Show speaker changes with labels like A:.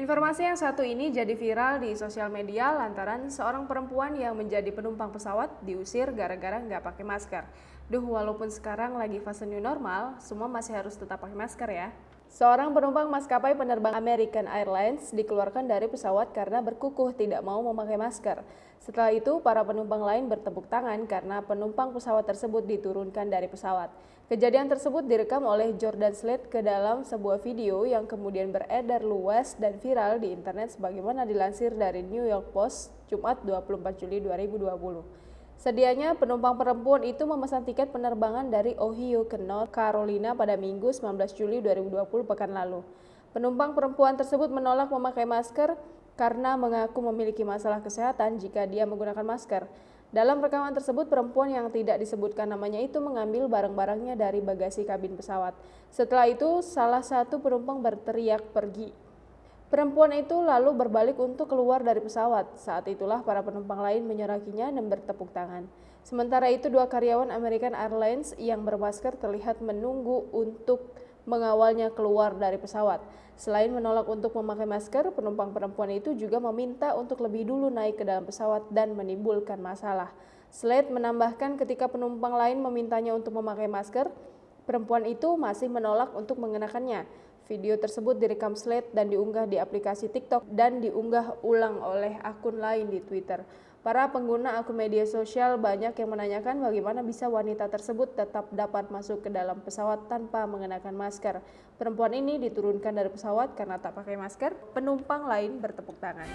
A: Informasi yang satu ini jadi viral di sosial media lantaran seorang perempuan yang menjadi penumpang pesawat diusir gara-gara nggak pakai masker. Walaupun sekarang lagi fase new normal, semua masih harus tetap pakai masker ya. Seorang penumpang maskapai penerbang American Airlines dikeluarkan dari pesawat karena berkukuh tidak mau memakai masker. Setelah itu, para penumpang lain bertepuk tangan karena penumpang pesawat tersebut diturunkan dari pesawat. Kejadian tersebut direkam oleh Jordan Slade ke dalam sebuah video yang kemudian beredar luas dan viral di internet sebagaimana dilansir dari New York Post, Jumat 24 Juli 2020. Sedianya penumpang perempuan itu memesan tiket penerbangan dari Ohio ke North Carolina pada Minggu 19 Juli 2020 pekan lalu. Penumpang perempuan tersebut menolak memakai masker karena mengaku memiliki masalah kesehatan jika dia menggunakan masker. Dalam rekaman tersebut, perempuan yang tidak disebutkan namanya itu mengambil barang-barangnya dari bagasi kabin pesawat. Setelah itu, salah satu penumpang berteriak pergi. Perempuan itu lalu berbalik untuk keluar dari pesawat. Saat itulah para penumpang lain menyorakinya dan bertepuk tangan. Sementara itu, dua karyawan American Airlines yang bermasker terlihat menunggu untuk mengawalnya keluar dari pesawat. Selain menolak untuk memakai masker, penumpang perempuan itu juga meminta untuk lebih dulu naik ke dalam pesawat dan menimbulkan masalah. Slade menambahkan ketika penumpang lain memintanya untuk memakai masker, perempuan itu masih menolak untuk mengenakannya. Video tersebut direkam Slade dan diunggah di aplikasi TikTok dan diunggah ulang oleh akun lain di Twitter. Para pengguna akun media sosial banyak yang menanyakan bagaimana bisa wanita tersebut tetap dapat masuk ke dalam pesawat tanpa mengenakan masker. Perempuan ini diturunkan dari pesawat karena tak pakai masker, penumpang lain bertepuk tangan.